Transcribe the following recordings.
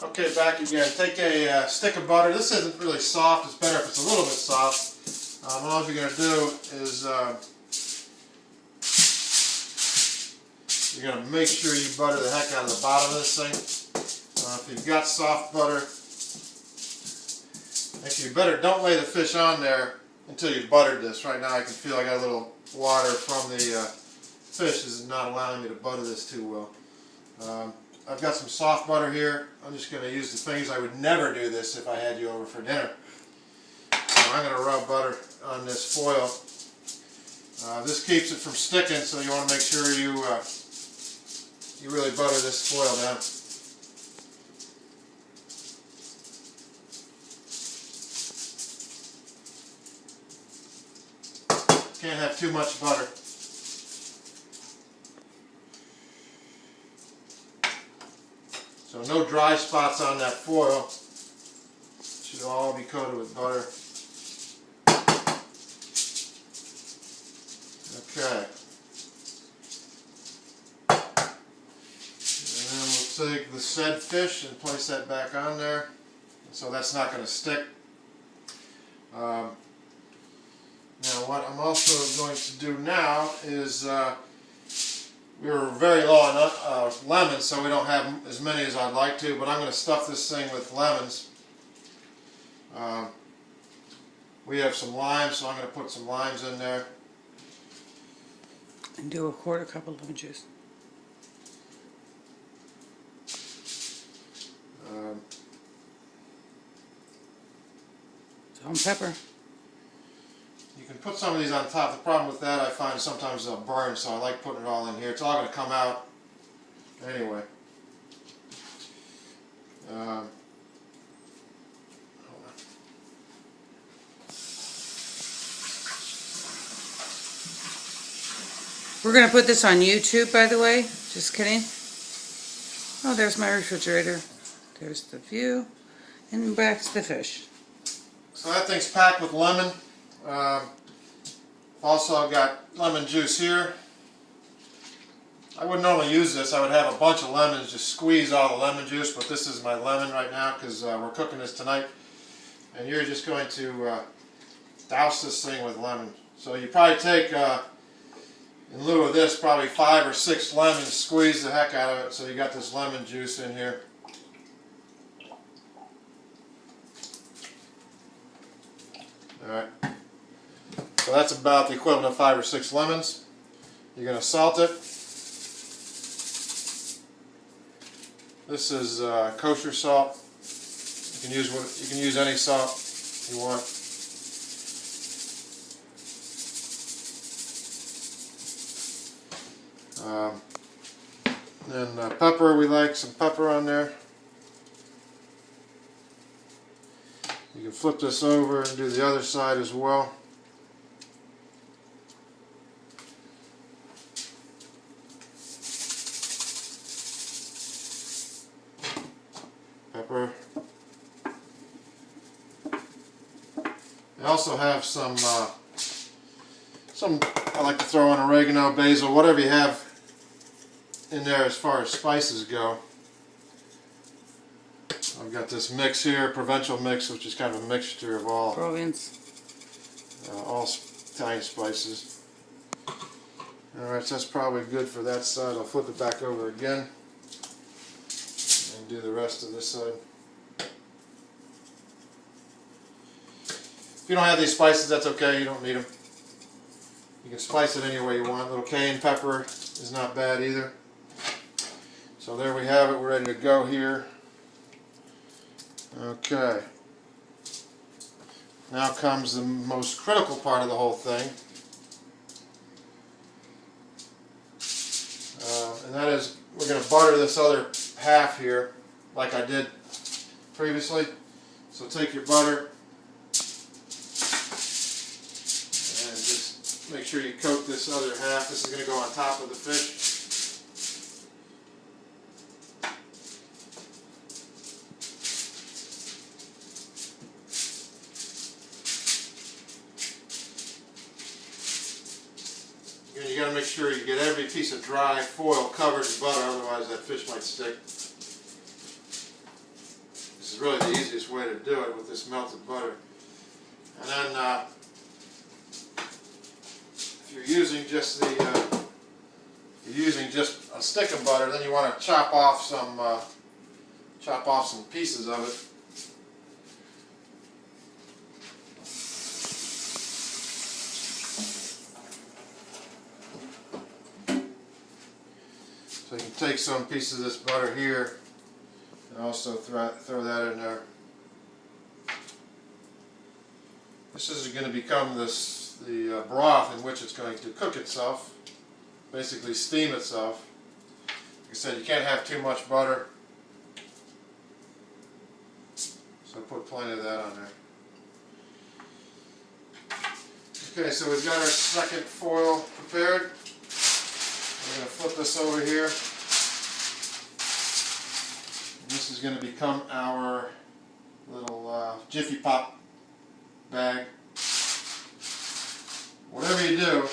Okay, back again. Take a stick of butter. This isn't really soft. It's better if it's a little bit soft. All you're going to do is you're going to make sure you butter the heck out of the bottom of this thing. If you've got soft butter, actually you better don't lay the fish on there until you've buttered this. Right now I can feel I got a little water from the fish. This is not allowing me to butter this too well. I've got some soft butter here. I'm just going to use the fingers. I would never do this if I had you over for dinner. So I'm going to rub butter on this foil. This keeps it from sticking, so you want to make sure you really butter this foil down. Can't have too much butter. So no dry spots on that foil. Should all be coated with butter. Okay. And then we'll take the said fish and place that back on there. So that's not going to stick. Now what I'm also going to do now is we were very low on lemons, so we don't have as many as I'd like to, but I'm going to stuff this thing with lemons. We have some limes, so I'm going to put some limes in there. And do a quarter cup of lemon juice. Salt and pepper. You can put some of these on top. The problem with that, I find sometimes they'll burn, so I like putting it all in here. It's all going to come out anyway. Hold on. We're going to put this on YouTube, by the way. Just kidding. Oh, there's my refrigerator. There's the view. And back's the fish. So that thing's packed with lemon. Also I've got lemon juice here. I wouldn't normally use this. I would have a bunch of lemons, just squeeze all the lemon juice, but this is my lemon right now because we're cooking this tonight. And you're just going to douse this thing with lemon. So you probably take, in lieu of this, probably 5 or 6 lemons, squeeze the heck out of it so you got this lemon juice in here. Alright. So that's about the equivalent of 5 or 6 lemons. You're going to salt it. This is kosher salt. You can use any salt you want. Then pepper, we like some pepper on there. You can flip this over and do the other side as well. Pepper. I also have some I like to throw in oregano, basil, whatever you have in there as far as spices go. I've got this mix here, Provençal mix, which is kind of a mixture of all Provence. All Italian spices. Alright, so that's probably good for that side. I'll flip it back over again and do the rest of this side. If you don't have these spices, that's okay, you don't need them. You can spice it any way you want. A little cayenne pepper is not bad either. So there we have it, we're ready to go here. Okay. Now comes the most critical part of the whole thing. And that is, we're going to butter this other half here, like I did previously. So take your butter and just make sure you coat this other half. This is going to go on top of the fish. You got to make sure you get every piece of dry foil covered in butter, otherwise that fish might stick. is really the easiest way to do it with this melted butter. And then if you're using just a stick of butter, then you want to chop off some pieces of it. So you can take some pieces of this butter here and also throw that in there. This is going to become the broth in which it's going to cook itself, basically steam itself. Like I said, you can't have too much butter, so put plenty of that on there. Okay, so we've got our second foil prepared. We're going to flip this over here. And this is going to become our little Jiffy Pop bag. Whatever you do,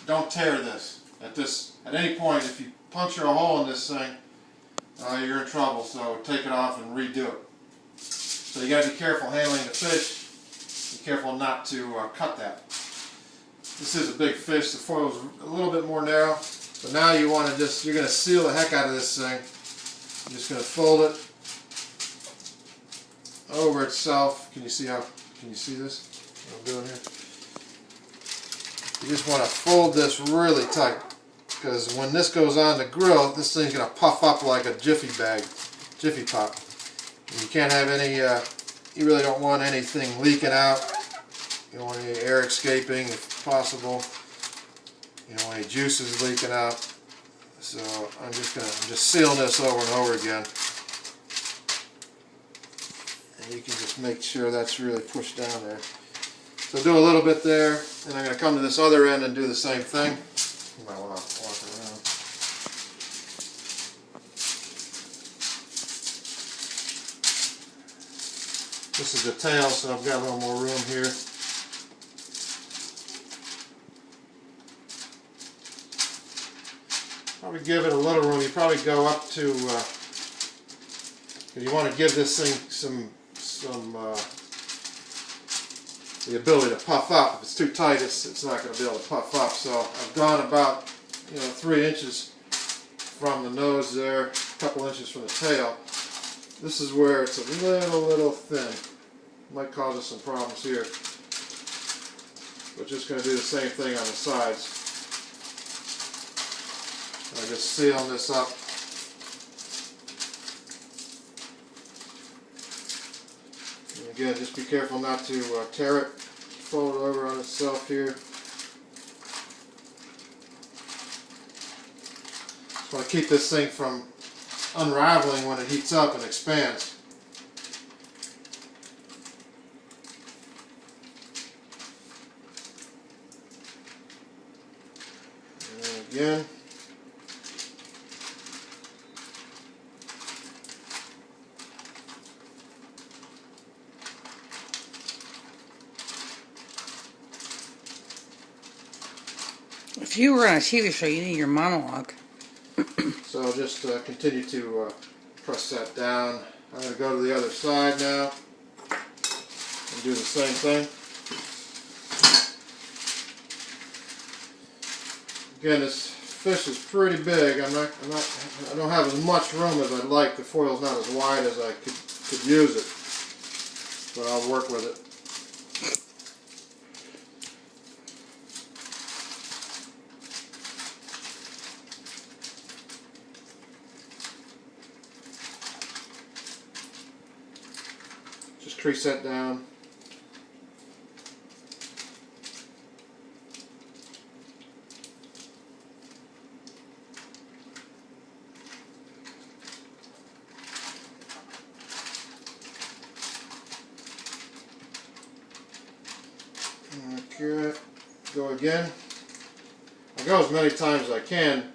don't tear this. At any point, if you puncture a hole in this thing, you're in trouble. So take it off and redo it. So you got to be careful handling the fish. Be careful not to cut that. This is a big fish. The foil is a little bit more narrow. But now you want to you're going to seal the heck out of this thing. You're just going to fold it over itself. Can you see this? What I'm doing here? You just want to fold this really tight, because when this goes on the grill, this thing's going to puff up like a Jiffy Pop. And you can't have any, you really don't want anything leaking out. You don't want any air escaping if possible. You don't want any juices leaking out. So I'm just sealing this over and over again. And you can just make sure that's really pushed down there. So do a little bit there, and I'm going to come to this other end and do the same thing. You might want to walk around. This is the tail, so I've got a little more room here. Probably give it a little room. You probably go up to, you want to give this thing the ability to puff up. If it's too tight, it's not going to be able to puff up. So I've gone about 3 inches from the nose there, a couple inches from the tail. This is where it's a little thin. Might cause us some problems here. But just going to do the same thing on the sides. I'm just sealing this up. And again, just be careful not to tear it. Fold it over on itself here. Just want to keep this thing from unraveling when it heats up and expands. And again. If you were on a TV show, you need your monologue. So just continue to press that down. I'm going to go to the other side now and do the same thing. Again, this fish is pretty big. I don't have as much room as I'd like. The foil's not as wide as I could use it, but I'll work with it. Just crease that down. Okay, go again. I'll go as many times as I can,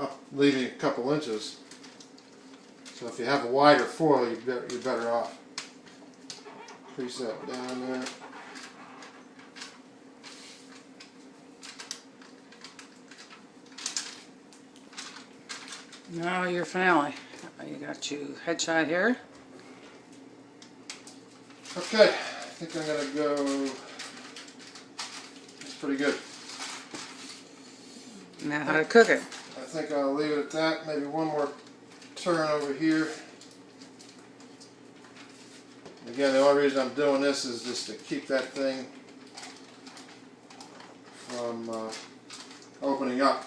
up leaving a couple inches. So if you have a wider foil, you're better off. Crease that down there. Now your finale. You got your headshot here. Okay, I think I'm gonna go. It's pretty good. Now how to cook it. I think I'll leave it at that. Maybe one more turn over here. Again, the only reason I'm doing this is just to keep that thing from opening up.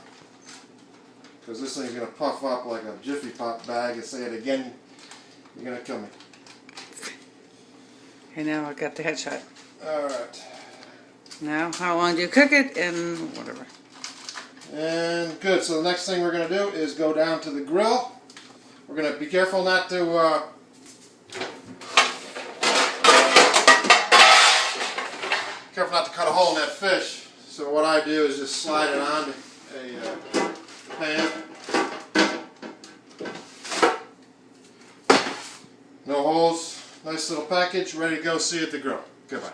Because this thing's going to puff up like a Jiffy Pop bag. And say it again, you're going to kill me. Okay, now I got the headshot. Alright. Now, how long do you cook it and whatever? And good. So the next thing we're going to do is go down to the grill. We're going to be careful not to cut a hole in that fish. So what I do is just slide it onto a pan. No holes. Nice little package. Ready to go. See you at the grill. Goodbye.